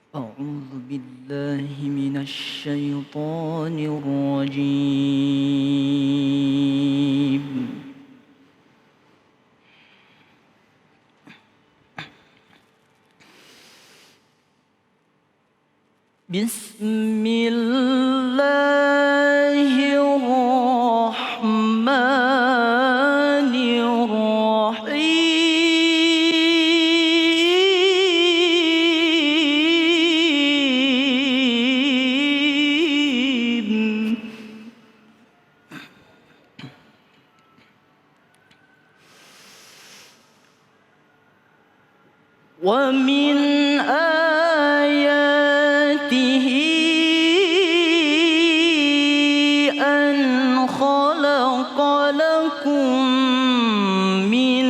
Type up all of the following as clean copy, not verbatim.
أعوذ بالله من الشيطان الرجيم. بسم الله الرحمن الرحيم. ومن آياته أن خلق لكم من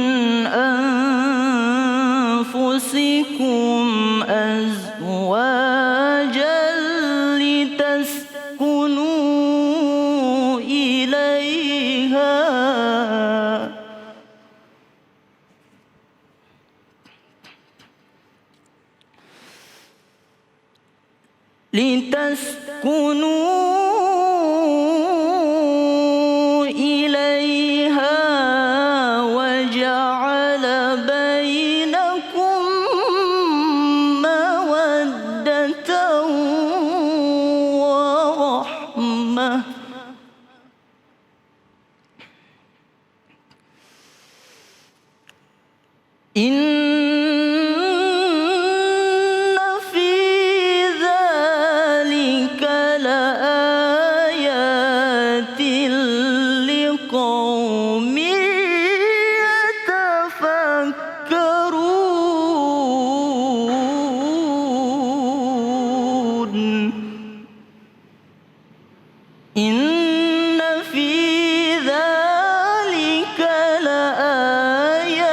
أنفسكم أزواجا لتسكنوا إليها وجعل بينكم مودة ورحمة. إن في ذلك لآيات لقوم يتفكرون. إن في ذلك لآيات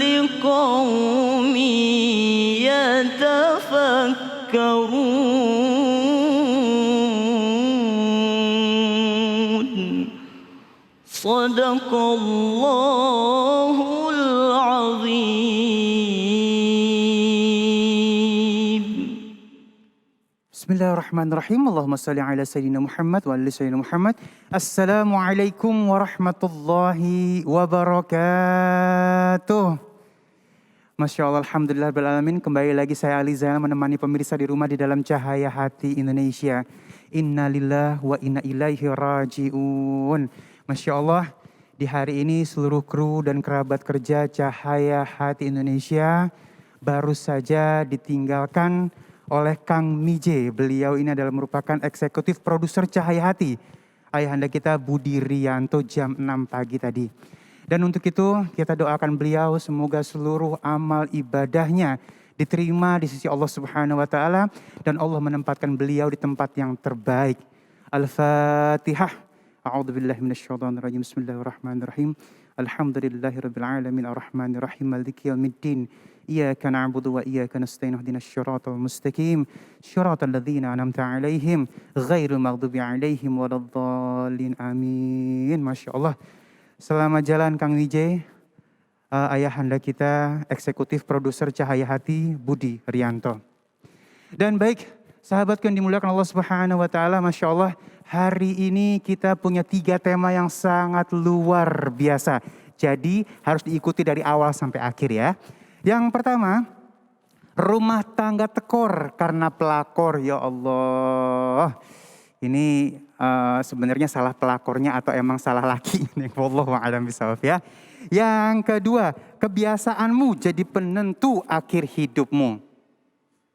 لقوم يتفكرون. صدق الله العظيم. Bismillahirrahmanirrahim. Allahumma salli ala Sayyidina Muhammad wa ala Sayyidina Muhammad. Assalamualaikum warahmatullahi wabarakatuh. Masya Allah, Alhamdulillah Alamin. Kembali lagi saya Ali Zainal menemani pemirsa di rumah di dalam Cahaya Hati Indonesia. Inna lillah wa inna ilaihi raji'un. Masya Allah, di hari ini seluruh kru dan kerabat kerja Cahaya Hati Indonesia baru saja ditinggalkan oleh Kang Mije. Beliau ini adalah merupakan eksekutif produser Cahaya Hati. Ayahanda kita Budi Rianto jam 6 pagi tadi. Dan untuk itu kita doakan beliau semoga seluruh amal ibadahnya diterima di sisi Allah Subhanahu wa taala dan Allah menempatkan beliau di tempat yang terbaik. Al-Fatihah. A'udzubillahi minasyaitonir rajim. Bismillahirrahmanirrahim. Alhamdulillahirabbil alamin arrahmanir rahim maliki yaumiddin. Iyyaka na'budu wa iyyaka nasta'in ihdinas siratal mustaqim siratal ladzina an'amta 'alaihim ghairil maghdubi 'alaihim waladdallin. Amin. Masyaallah. Selamat jalan Kang Wijay, ayahanda kita eksekutif produser Cahaya Hati Budi Rianto. Dan baik, sahabatku yang dimuliakan Allah Subhanahu wa taala, Masya Allah, hari ini kita punya 3 tema yang sangat luar biasa. Jadi harus diikuti dari awal sampai akhir ya. Yang pertama, rumah tangga tekor karena pelakor, ya Allah. Ini sebenarnya salah pelakornya atau emang salah laki? Wallahu a'lam bishawab ya. Yang kedua, kebiasaanmu jadi penentu akhir hidupmu.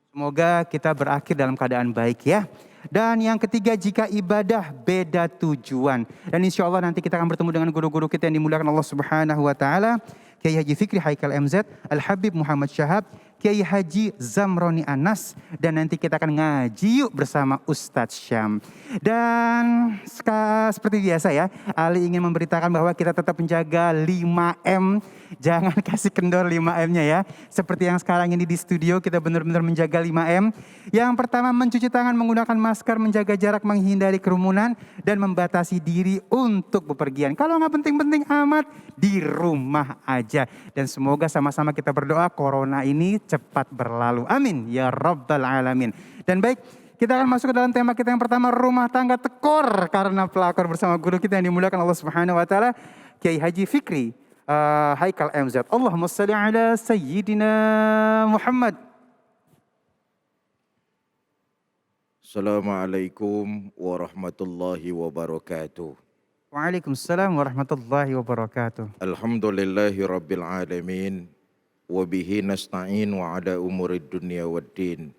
Semoga kita berakhir dalam keadaan baik ya. Dan yang ketiga, jika ibadah beda tujuan. Dan insya Allah nanti kita akan bertemu dengan guru-guru kita yang dimuliakan Allah Subhanahu wa taala. Kiai Haji Fikri Haikal MZ, Al-Habib Muhammad Syahab, Kiai Haji Zamroni Anas. Dan nanti kita akan ngaji yuk bersama Ustadz Syam. Dan seperti biasa ya, Ali ingin memberitakan bahwa kita tetap menjaga 5M Jangan kasih kendor 5M-nya ya. Seperti yang sekarang ini di studio kita benar-benar menjaga 5M. Yang pertama mencuci tangan menggunakan masker, menjaga jarak, menghindari kerumunan, dan membatasi diri untuk bepergian. Kalau nggak penting-penting amat, di rumah aja. Dan semoga sama-sama kita berdoa corona ini cepat berlalu. Amin ya rabbal alamin. Dan baik, kita akan masuk ke dalam tema kita yang pertama, rumah tangga tekor karena pelakor, bersama guru kita yang dimuliakan Allah Subhanahu wa taala, Kiai Haji Fikri Haikal MZ. Allahumma shalli ala sayyidina Muhammad. Assalamualaikum warahmatullahi wabarakatuh. Waalaikumsalam warahmatullahi wabarakatuh. Alhamdulillahi rabbil alamin. Wabihi nasta'in wa ala umurid dunia waddin.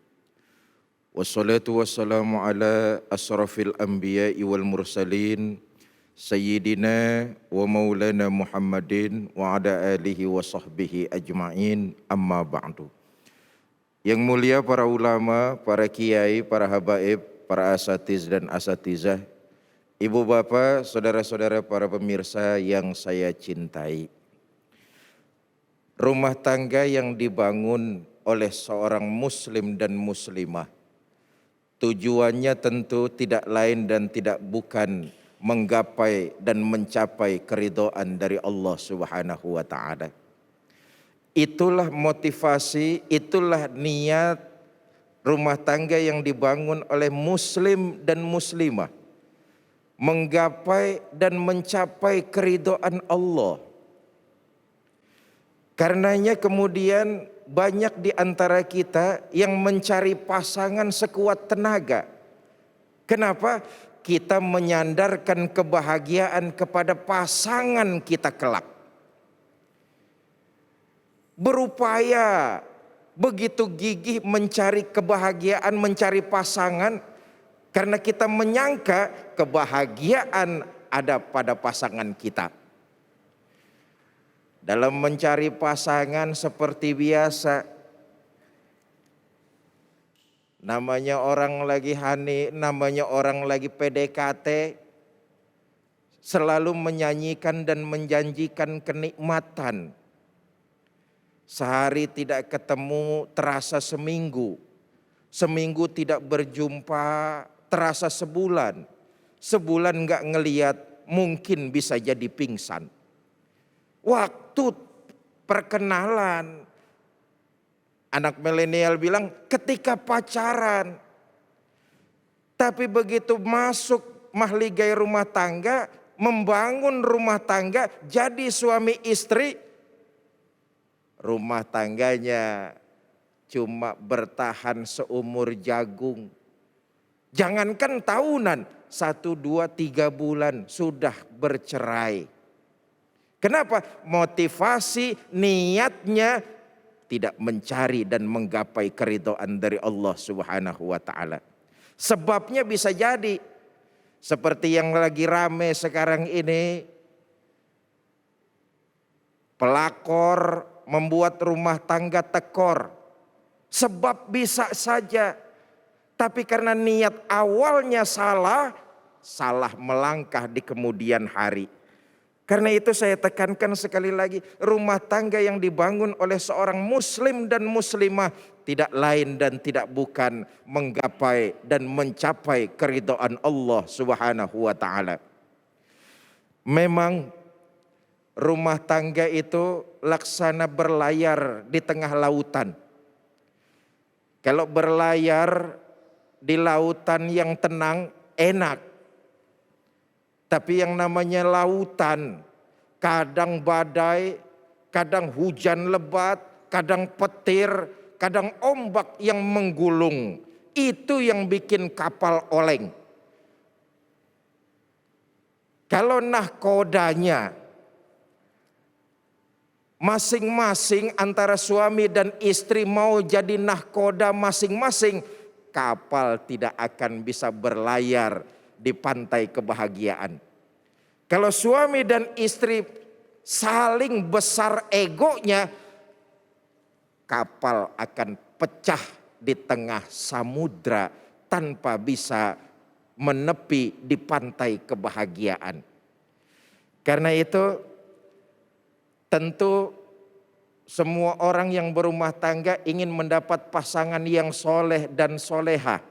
Wassalatu wassalamu ala asrafil anbiya'i wal mursalin. Sayyidina wa maulana Muhammadin wa ala alihi wa sahbihi ajma'in, amma ba'du. Yang mulia para ulama, para kiai, para habaib, para asatiz dan asatizah, ibu bapak, saudara-saudara para pemirsa yang saya cintai. Rumah tangga yang dibangun oleh seorang muslim dan muslimah, tujuannya tentu tidak lain dan tidak bukan menggapai dan mencapai keridhaan dari Allah Subhanahu wa taala. Itulah motivasi, itulah niat rumah tangga yang dibangun oleh muslim dan muslimah, menggapai dan mencapai keridhaan Allah. Karenanya kemudian banyak di antara kita yang mencari pasangan sekuat tenaga. Kenapa? Kita menyandarkan kebahagiaan kepada pasangan kita kelak. Berupaya begitu gigih mencari kebahagiaan, mencari pasangan, karena kita menyangka kebahagiaan ada pada pasangan kita. Dalam mencari pasangan seperti biasa, namanya orang lagi honey, namanya orang lagi PDKT, selalu menyanyikan dan menjanjikan kenikmatan. Sehari tidak ketemu terasa seminggu, seminggu tidak berjumpa terasa sebulan, sebulan nggak ngeliat mungkin bisa jadi pingsan. Waktu perkenalan, anak milenial bilang ketika pacaran. Tapi begitu masuk mahligai rumah tangga, membangun rumah tangga, jadi suami istri, rumah tangganya cuma bertahan seumur jagung. Jangankan tahunan, 1, 2, 3 bulan sudah bercerai. Kenapa? Motivasi niatnya tidak mencari dan menggapai keridhaan dari Allah Subhanahu wa taala. Sebabnya bisa jadi seperti yang lagi rame sekarang ini, pelakor membuat rumah tangga tekor. Sebab bisa saja, tapi karena niat awalnya salah, salah melangkah di kemudian hari. Karena itu saya tekankan sekali lagi, rumah tangga yang dibangun oleh seorang muslim dan muslimah tidak lain dan tidak bukan menggapai dan mencapai keridhaan Allah Subhanahu wa taala. Memang rumah tangga itu laksana berlayar di tengah lautan. Kalau berlayar di lautan yang tenang enak. Tapi yang namanya lautan, kadang badai, kadang hujan lebat, kadang petir, kadang ombak yang menggulung. Itu yang bikin kapal oleng. Kalau nahkodanya masing-masing antara suami dan istri mau jadi nahkoda masing-masing, kapal tidak akan bisa berlayar di pantai kebahagiaan. Kalau suami dan istri saling besar egonya, kapal akan pecah di tengah samudra tanpa bisa menepi di pantai kebahagiaan. Karena itu tentu semua orang yang berumah tangga ingin mendapat pasangan yang soleh dan soleha.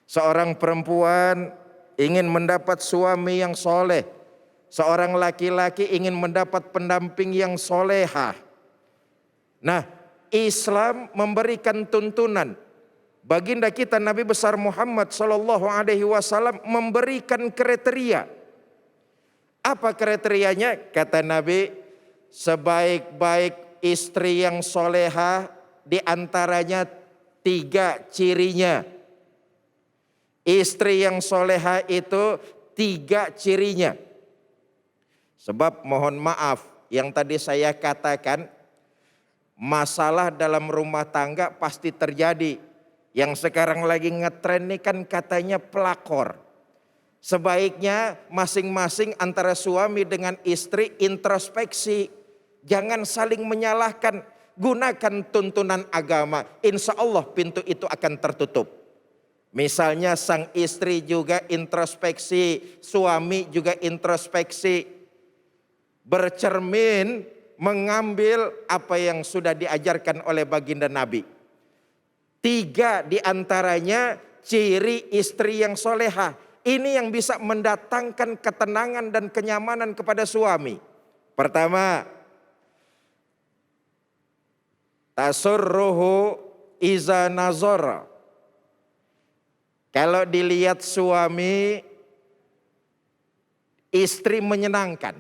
Seorang perempuan ingin mendapat suami yang soleh. Seorang laki-laki ingin mendapat pendamping yang soleha. Nah, Islam memberikan tuntunan. Baginda kita Nabi besar Muhammad Sallallahu Alaihi Wasallam memberikan kriteria. Apa kriterianya? Kata Nabi, sebaik-baik istri yang soleha diantaranya 3 cirinya. Istri yang soleha itu 3 cirinya. Sebab mohon maaf yang tadi saya katakan, masalah dalam rumah tangga pasti terjadi. Yang sekarang lagi ngetren ini kan katanya pelakor. Sebaiknya masing-masing antara suami dengan istri introspeksi. Jangan saling menyalahkan. Gunakan tuntunan agama. Insya Allah pintu itu akan tertutup. Misalnya sang istri juga introspeksi. Suami juga introspeksi. Bercermin mengambil apa yang sudah diajarkan oleh baginda Nabi. 3 diantaranya ciri istri yang soleha. Ini yang bisa mendatangkan ketenangan dan kenyamanan kepada suami. Pertama, tasurruhu iza nazara. Kalau dilihat suami, istri menyenangkan.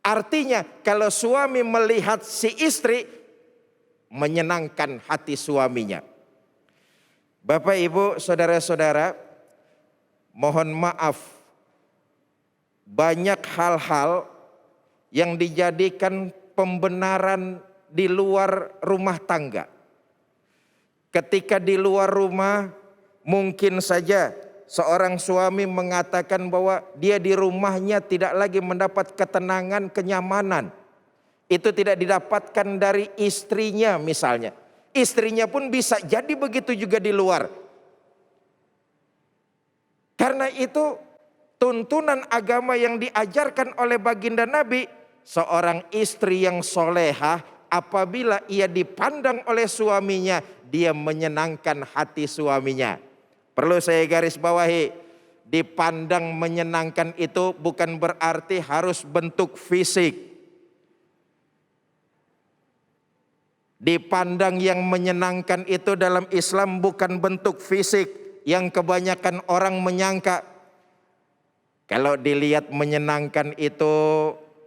Artinya kalau suami melihat si istri, menyenangkan hati suaminya. Bapak, Ibu, saudara-saudara, mohon maaf, banyak hal-hal yang dijadikan pembenaran di luar rumah tangga. Ketika di luar rumah, mungkin saja seorang suami mengatakan bahwa dia di rumahnya tidak lagi mendapat ketenangan, kenyamanan. Itu tidak didapatkan dari istrinya misalnya. Istrinya pun bisa jadi begitu juga di luar. Karena itu tuntunan agama yang diajarkan oleh baginda Nabi, seorang istri yang solehah apabila ia dipandang oleh suaminya, dia menyenangkan hati suaminya. Perlu saya garis bawahi, dipandang menyenangkan itu bukan berarti harus bentuk fisik. Dipandang yang menyenangkan itu dalam Islam bukan bentuk fisik yang kebanyakan orang menyangka. Kalau dilihat menyenangkan itu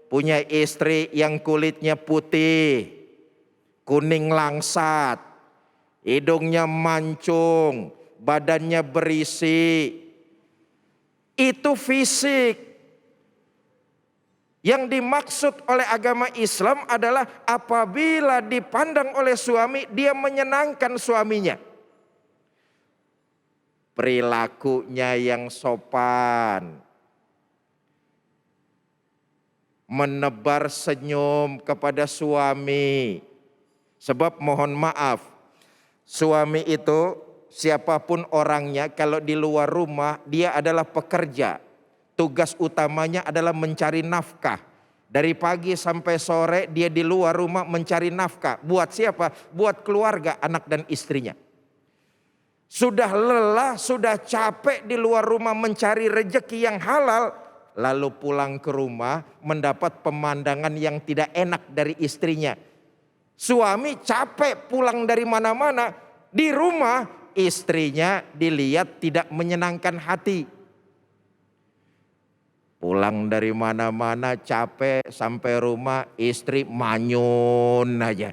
punya istri yang kulitnya putih, kuning langsat, hidungnya mancung, badannya berisi. Itu fisik. Yang dimaksud oleh agama Islam adalah apabila dipandang oleh suami, dia menyenangkan suaminya. Perilakunya yang sopan, menebar senyum kepada suami. Sebab mohon maaf, suami itu siapapun orangnya, kalau di luar rumah dia adalah pekerja. Tugas utamanya adalah mencari nafkah. Dari pagi sampai sore dia di luar rumah mencari nafkah. Buat siapa? Buat keluarga, anak dan istrinya. Sudah lelah, sudah capek di luar rumah mencari rejeki yang halal. Lalu pulang ke rumah mendapat pemandangan yang tidak enak dari istrinya. Suami capek pulang dari mana-mana. Di rumah istrinya dilihat tidak menyenangkan hati. Pulang dari mana-mana capek, sampai rumah istri manyun aja.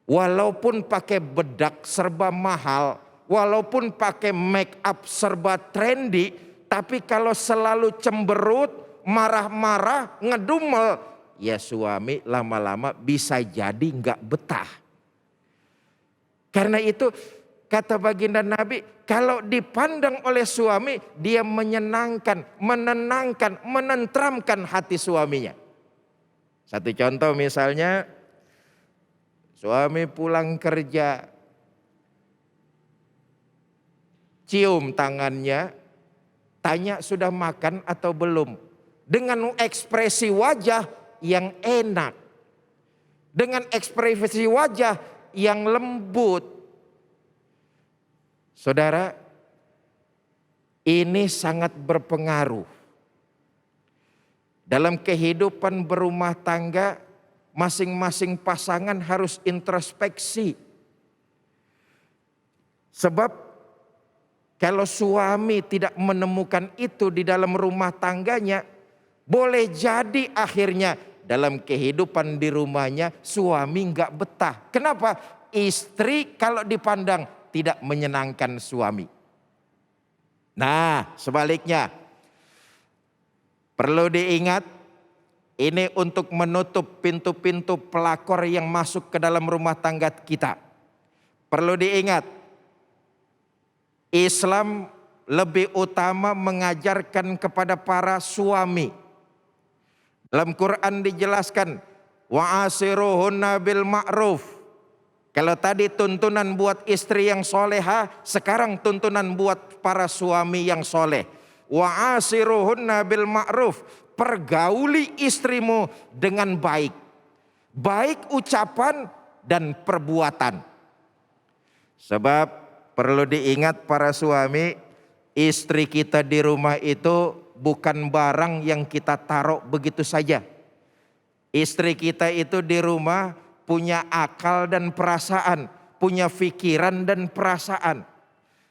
Walaupun pakai bedak serba mahal, walaupun pakai make up serba trendy, tapi kalau selalu cemberut, marah-marah, ngedumel, ya suami lama-lama bisa jadi nggak betah. Karena itu kata baginda Nabi, kalau dipandang oleh suami, dia menyenangkan, menenangkan, menentramkan hati suaminya. Satu contoh misalnya, suami pulang kerja, cium tangannya, tanya sudah makan atau belum. Dengan ekspresi wajah yang enak. dengan ekspresi wajah yang lembut. Saudara, ini sangat berpengaruh. Dalam kehidupan berumah tangga, masing-masing pasangan harus introspeksi. Sebab kalau suami tidak menemukan itu di dalam rumah tangganya, boleh jadi akhirnya dalam kehidupan di rumahnya suami nggak betah. Kenapa? Istri kalau dipandang tidak menyenangkan suami. Nah, sebaliknya perlu diingat, ini untuk menutup pintu-pintu pelakor yang masuk ke dalam rumah tangga kita. Perlu diingat, Islam lebih utama mengajarkan kepada para suami. Dalam Quran dijelaskan, wa'asiruhunna bil ma'ruf. Kalau tadi tuntunan buat istri yang soleha, sekarang tuntunan buat para suami yang soleh. Wa'asiruhunna bil ma'ruf. Pergauli istrimu dengan baik. Baik ucapan dan perbuatan. Sebab perlu diingat para suami, istri kita di rumah itu bukan barang yang kita taruh begitu saja. Istri kita itu di rumah punya akal dan perasaan, punya pikiran dan perasaan.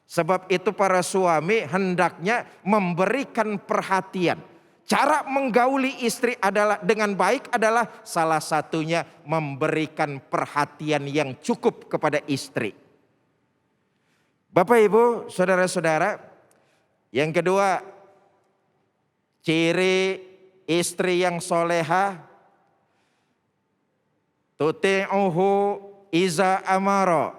Sebab itu para suami hendaknya memberikan perhatian. Cara menggauli istri adalah dengan baik adalah salah satunya memberikan perhatian yang cukup kepada istri. Bapak Ibu, saudara-saudara, yang kedua, ciri istri yang soleha, tuti'uhu iza amara.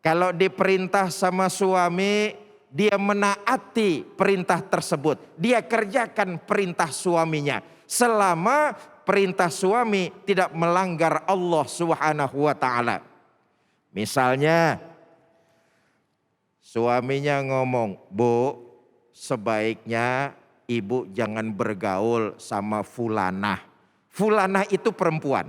Kalau diperintah sama suami, dia menaati perintah tersebut. Dia kerjakan perintah suaminya. Selama perintah suami tidak melanggar Allah Subhanahu wa ta'ala. Misalnya, suaminya ngomong, Bu, sebaiknya ibu jangan bergaul sama fulanah. Fulanah itu perempuan.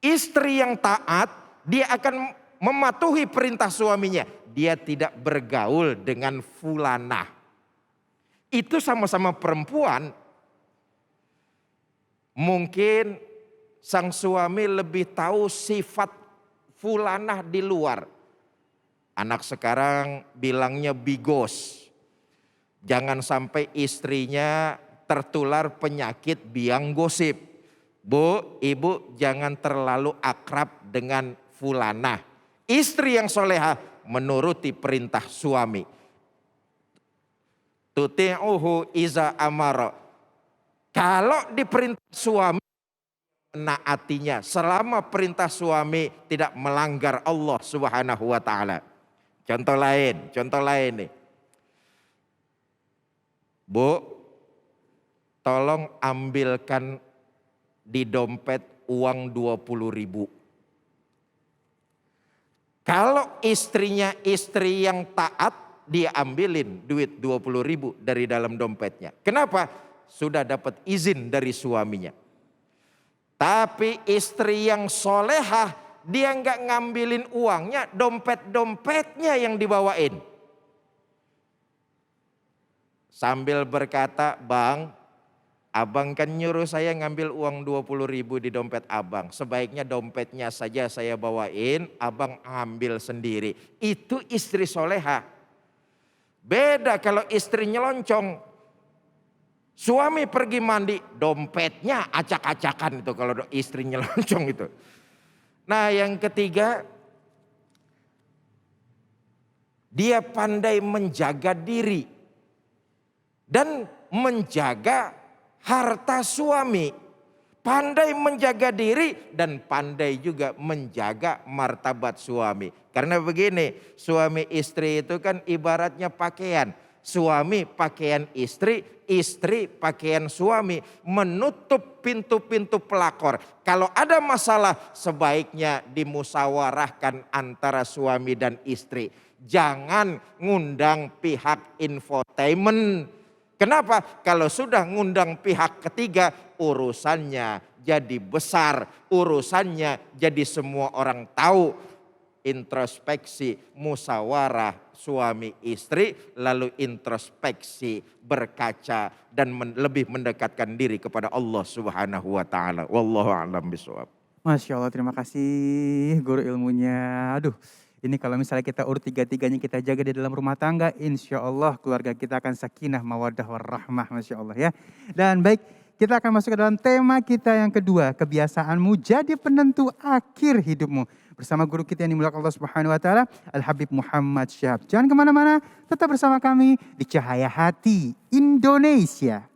Istri yang taat, dia akan mematuhi perintah suaminya. Dia tidak bergaul dengan fulanah. Itu sama-sama perempuan. Mungkin sang suami lebih tahu sifat fulanah di luar. Anak sekarang bilangnya bigos. Jangan sampai istrinya tertular penyakit biang gosip. Bu, ibu jangan terlalu akrab dengan fulanah. Istri yang soleha menuruti perintah suami. Tuti'uhu iza amara. Kalau diperintah suami, menaatinya selama perintah suami tidak melanggar Allah Subhanahu wa ta'ala. Contoh lain nih. Bu, tolong ambilkan di dompet uang 20.000. Kalau istrinya istri yang taat, dia ambilin duit 20.000 dari dalam dompetnya. Kenapa? Sudah dapat izin dari suaminya. Tapi istri yang solehah, dia nggak ngambilin uangnya, dompet-dompetnya yang dibawain. Sambil berkata, Bang, abang kan nyuruh saya ngambil uang 20.000 di dompet abang. Sebaiknya dompetnya saja saya bawain, abang ambil sendiri. Itu istri soleha. Beda kalau istri nyelonconng. Suami pergi mandi, dompetnya acak-acakan itu kalau istri nyelonconng itu. Nah yang ketiga, dia pandai menjaga diri dan menjaga harta suami. Pandai menjaga diri dan pandai juga menjaga martabat suami. Karena begini, suami istri itu kan ibaratnya pakaian. Suami pakaian istri, istri pakaian suami. Menutup pintu-pintu pelakor. Kalau ada masalah sebaiknya dimusyawarahkan antara suami dan istri. Jangan ngundang pihak infotainment. Kenapa? Kalau sudah ngundang pihak ketiga, urusannya jadi besar, urusannya jadi semua orang tahu. Introspeksi, musyawarah suami istri, lalu introspeksi, berkaca dan lebih mendekatkan diri kepada Allah Subhanahu wa taala. Wallahu a'lam bishawab. Masya Allah, terima kasih guru ilmunya. Aduh, ini kalau misalnya kita urut tiga-tiganya kita jaga di dalam rumah tangga, insya Allah keluarga kita akan sakinah, mawaddah, warahmah, Masya Allah ya. Dan baik, kita akan masuk ke dalam tema kita yang kedua, kebiasaanmu jadi penentu akhir hidupmu. Bersama guru kita yang dimuliakan Allah Subhanahu wa taala, Al-Habib Muhammad Syihab. Jangan kemana-mana, tetap bersama kami di Cahaya Hati Indonesia.